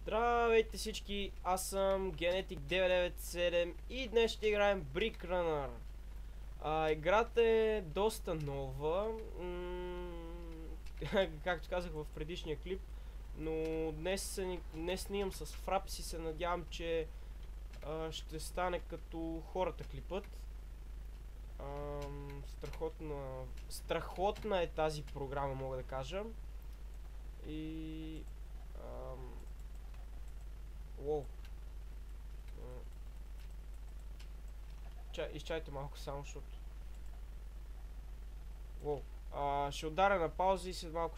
Здравейте всички, аз съм Genetic 997 и днес ще играем Brick Runner. Играта е доста нова, както казах в предишния клип, но днес снимам с Fraps и се надявам, че ще стане като хората клипът. Страхотна е тази програма, мога да кажа. И... Уоу. Изчайте малко само, защото... Уоу. Ще ударя на пауза и след малко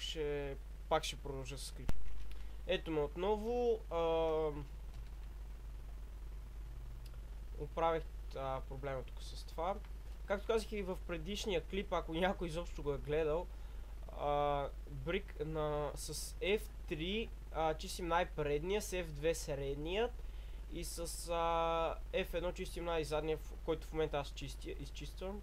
пак ще продължа с клип. Ето ме отново. Оправих проблема тук с това. Както казах и в предишния клип, ако някой изобщо го е гледал, Брик с F3 чистим най-предния, с F2 средният и с F1 чистим най-задния, който в момента аз изчиствам.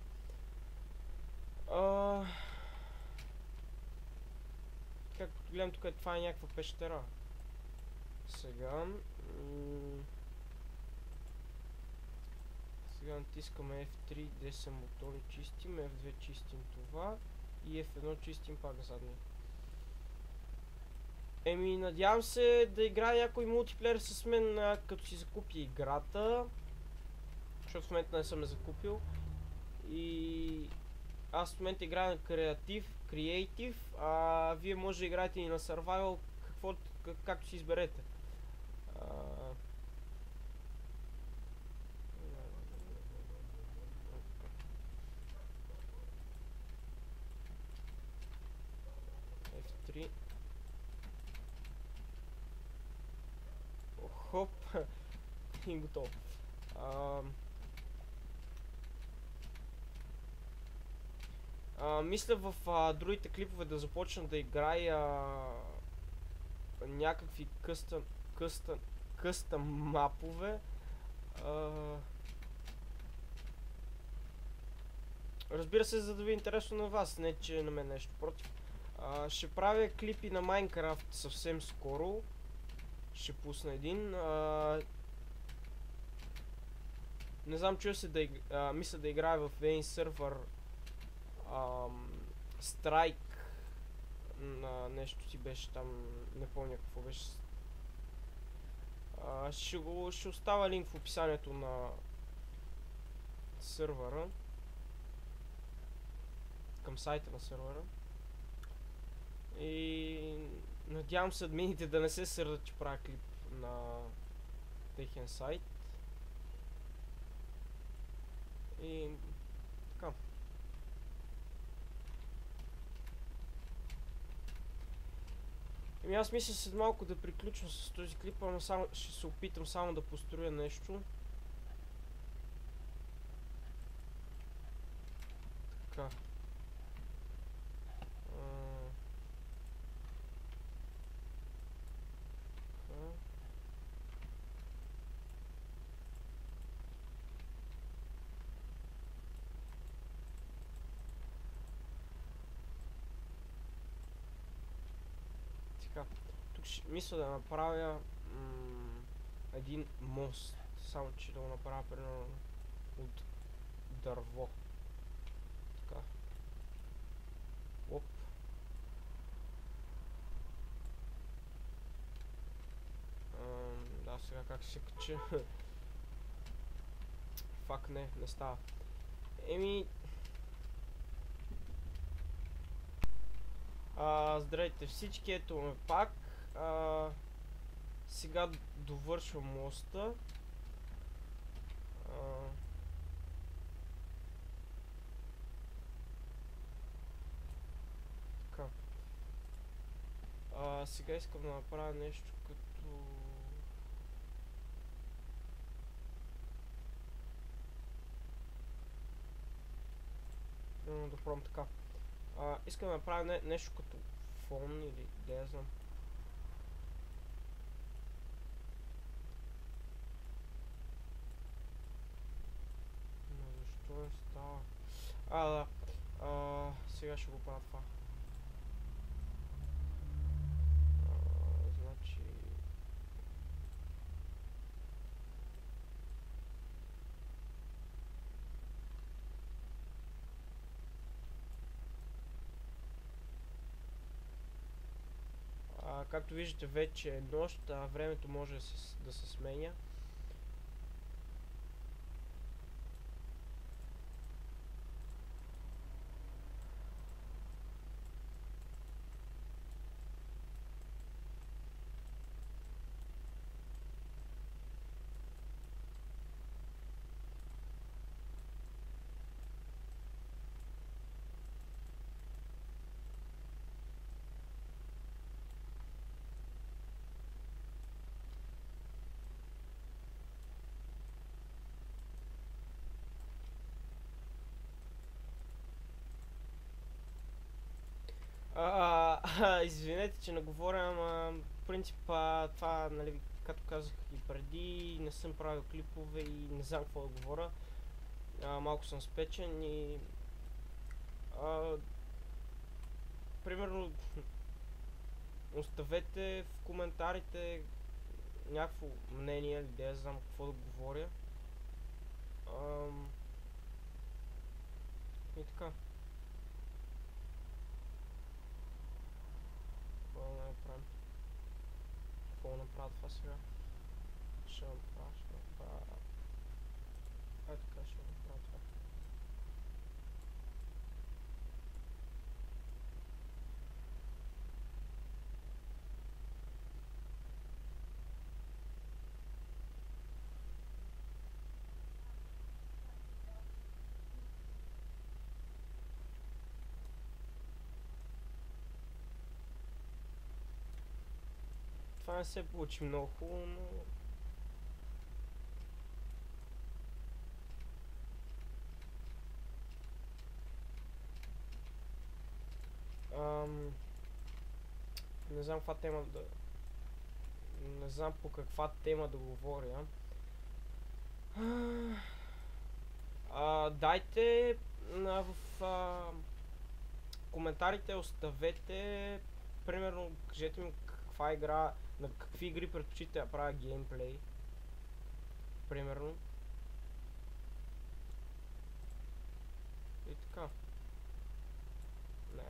Както гледам тук, това е някаква пещера. Сега натискаме F3, 10 бутони чистим, F2 чистим това и F1 чистим пак задния. Надявам се да играе някой мултиплеер с мен, като си закупи играта, защото в момента не съм я закупил. И аз в момента играя на Creative, вие може да играете и на Survival, както си изберете. F3. Хоп. И готово. Мисля в другите клипове да започна да играя някакви къстъм мапове. Разбира се, за да ви е интересно на вас, не че на мен нещо против. Ще правя клипи на Minecraft съвсем скоро. Ще пусна един. Не знам, мисля да играя в един сервер Strike на нещо си беше там, не помня какво беше. Ще оставя линк в описанието на сервера, към сайта на сервера. И надявам се админите да не се сърдат, че правя клип на техен сайт. И така. Аз мисля след малко да приключвам с този клип, но ще се опитам само да построя нещо. Така. Тук мисля да направя един мост, само че да го направя примерно от дърво. Така. Оп. Да, сега как се кача? Фак, не става. Здравейте всички, ето ме пак. Сега довършвам моста. Така. Сега искам да направя нещо като... Да пробвам така. Искам да направя нещо като фон или да я знам. Но защо не става? Да. Сега ще го правя това. Значи... както виждате вече е нощ, времето може да се сменя. Извинете, че не говоря, ама в принцип това, нали, като казах и преди, не съм правил клипове и не знам какво да говоря. Малко съм спечен и примерно оставете в коментарите някакво мнение или да знам какво да говоря. И така. Какво направя това сега? Ще направя. Така ще направя това. Това не се получи много хубаво, но... Не знам каква тема да... Не знам по каква тема да говоря. Дайте в коментарите оставете, примерно кажете ми каква игра, на какви игри предпочитате да правя геймплей. Примерно. И така. Не.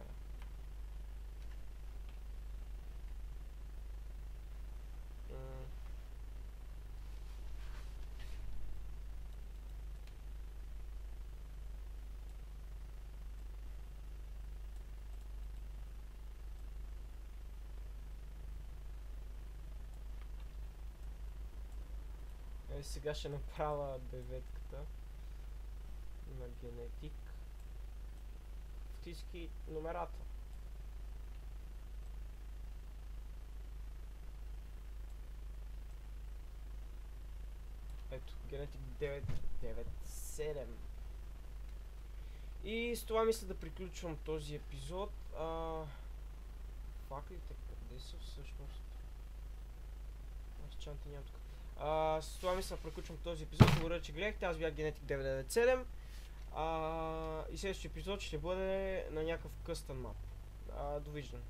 Сега ще направя деветката на генетик. Втиски номерата. Ето, генетик 997. И с това мисля да приключвам този епизод. Факлите къде са всъщност? Аз чанти нямам тук. С това мисля да приключвам този епизод. Благодаря, че гледахте. Аз бях Генетик 997. И следващия епизод ще бъде на някакъв къстън мап. Довиждане.